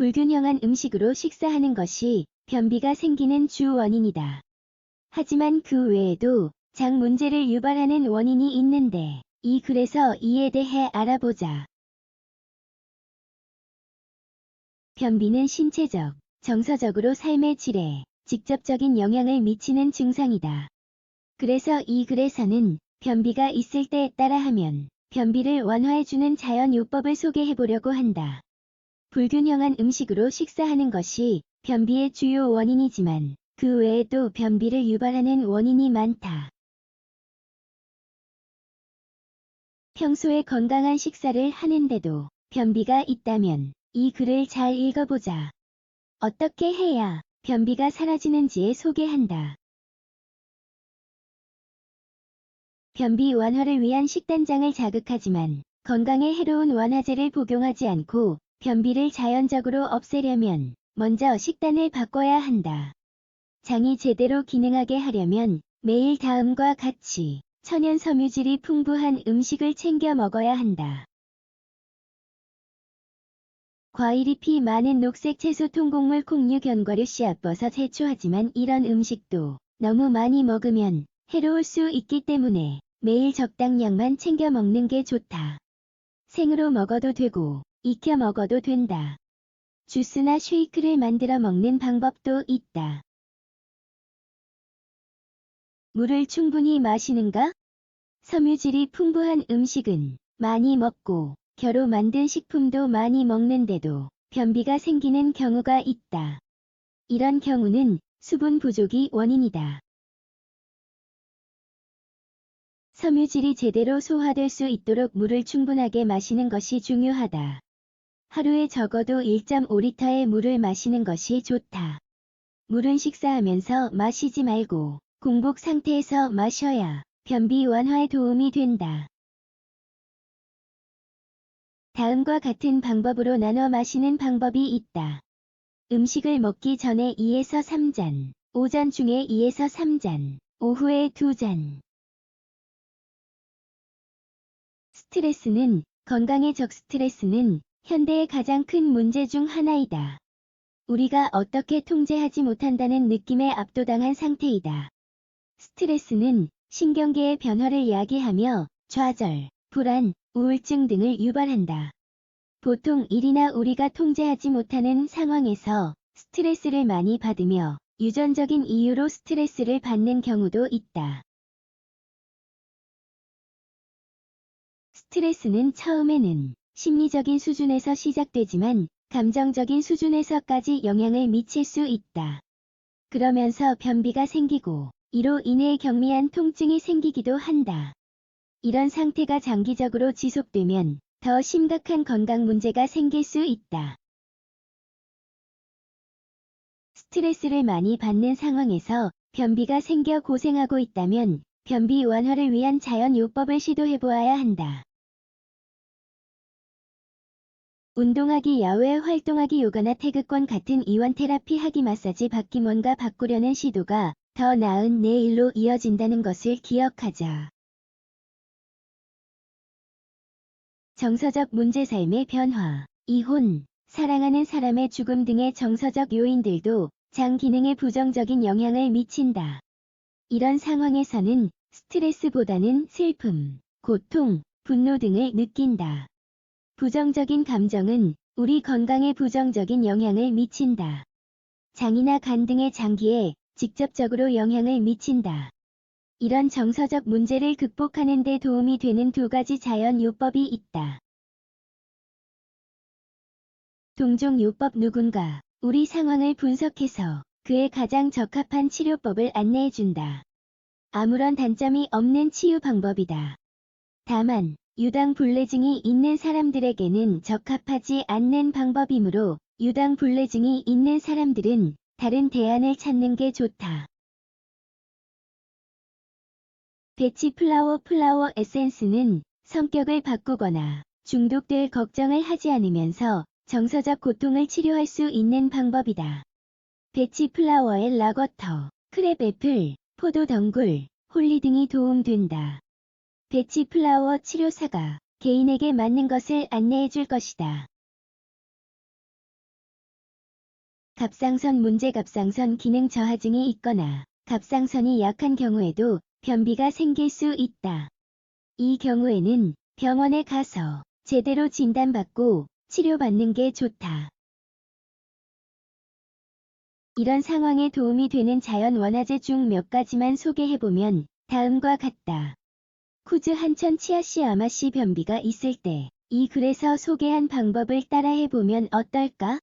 불균형한 음식으로 식사하는 것이 변비가 생기는 주 원인이다. 하지만 그 외에도 장 문제를 유발하는 원인이 있는데 그래서 이에 대해 알아보자. 변비는 신체적, 정서적으로 삶의 질에 직접적인 영향을 미치는 증상이다. 그래서 이 글에서는 변비가 있을 때에 따라 하면 변비를 완화해주는 자연요법을 소개해보려고 한다. 불균형한 음식으로 식사하는 것이 변비의 주요 원인이지만 그 외에도 변비를 유발하는 원인이 많다. 평소에 건강한 식사를 하는데도 변비가 있다면 이 글을 잘 읽어보자. 어떻게 해야 변비가 사라지는지에 소개한다. 변비 완화를 위한 식단장을 자극하지만 건강에 해로운 완화제를 복용하지 않고 변비를 자연적으로 없애려면 먼저 식단을 바꿔야 한다. 장이 제대로 기능하게 하려면 매일 다음과 같이 천연 섬유질이 풍부한 음식을 챙겨 먹어야 한다. 과일잎이 많은 녹색 채소 통곡물 콩류 견과류 씨앗버섯 해초 하지만 이런 음식도 너무 많이 먹으면 해로울 수 있기 때문에 매일 적당량만 챙겨 먹는 게 좋다. 생으로 먹어도 되고 익혀 먹어도 된다. 주스나 쉐이크를 만들어 먹는 방법도 있다. 물을 충분히 마시는가? 섬유질이 풍부한 음식은 많이 먹고 겨로 만든 식품도 많이 먹는데도 변비가 생기는 경우가 있다. 이런 경우는 수분 부족이 원인이다. 섬유질이 제대로 소화될 수 있도록 물을 충분하게 마시는 것이 중요하다. 하루에 적어도 1.5리터의 물을 마시는 것이 좋다. 물은 식사하면서 마시지 말고 공복 상태에서 마셔야 변비 완화에 도움이 된다. 다음과 같은 방법으로 나눠 마시는 방법이 있다. 음식을 먹기 전에 2에서 3잔, 오전 중에 2에서 3잔, 오후에 2잔. 스트레스는 건강의 스트레스는 현대의 가장 큰 문제 중 하나이다. 우리가 어떻게 통제하지 못한다는 느낌에 압도당한 상태이다. 스트레스는 신경계의 변화를 야기하며 좌절, 불안, 우울증 등을 유발한다. 보통 일이나 우리가 통제하지 못하는 상황에서 스트레스를 많이 받으며 유전적인 이유로 스트레스를 받는 경우도 있다. 스트레스는 처음에는 심리적인 수준에서 시작되지만 감정적인 수준에서까지 영향을 미칠 수 있다. 그러면서 변비가 생기고 이로 인해 경미한 통증이 생기기도 한다. 이런 상태가 장기적으로 지속되면 더 심각한 건강 문제가 생길 수 있다. 스트레스를 많이 받는 상황에서 변비가 생겨 고생하고 있다면 변비 완화를 위한 자연요법을 시도해보아야 한다. 운동하기, 야외 활동하기, 요가나 태극권 같은 이완 테라피 하기, 마사지 받기, 뭔가 바꾸려는 시도가 더 나은 내일로 이어진다는 것을 기억하자. 정서적 문제, 삶의 변화, 이혼, 사랑하는 사람의 죽음 등의 정서적 요인들도 장 기능에 부정적인 영향을 미친다. 이런 상황에서는 스트레스보다는 슬픔, 고통, 분노 등을 느낀다. 부정적인 감정은 우리 건강에 부정적인 영향을 미친다. 장이나 간 등의 장기에 직접적으로 영향을 미친다. 이런 정서적 문제를 극복하는 데 도움이 되는 2가지 자연요법이 있다. 동종요법. 누군가 우리 상황을 분석해서 그에 가장 적합한 치료법을 안내해준다. 아무런 단점이 없는 치유 방법이다. 다만 유당불내증이 있는 사람들에게는 적합하지 않는 방법이므로 유당불내증이 있는 사람들은 다른 대안을 찾는 게 좋다. 배치 플라워 에센스는 성격을 바꾸거나 중독될 걱정을 하지 않으면서 정서적 고통을 치료할 수 있는 방법이다. 배치 플라워의 락워터, 크랩애플, 포도덩굴, 홀리 등이 도움된다. 배치 플라워 치료사가 개인에게 맞는 것을 안내해 줄 것이다. 갑상선 문제. 갑상선 기능 저하증이 있거나 갑상선이 약한 경우에도 변비가 생길 수 있다. 이 경우에는 병원에 가서 제대로 진단받고 치료받는 게 좋다. 이런 상황에 도움이 되는 자연 원화제 중 몇 가지만 소개해보면 다음과 같다. 쿠즈 한천 치아씨 아마씨 변비가 있을 때 이 글에서 소개한 방법을 따라해보면 어떨까?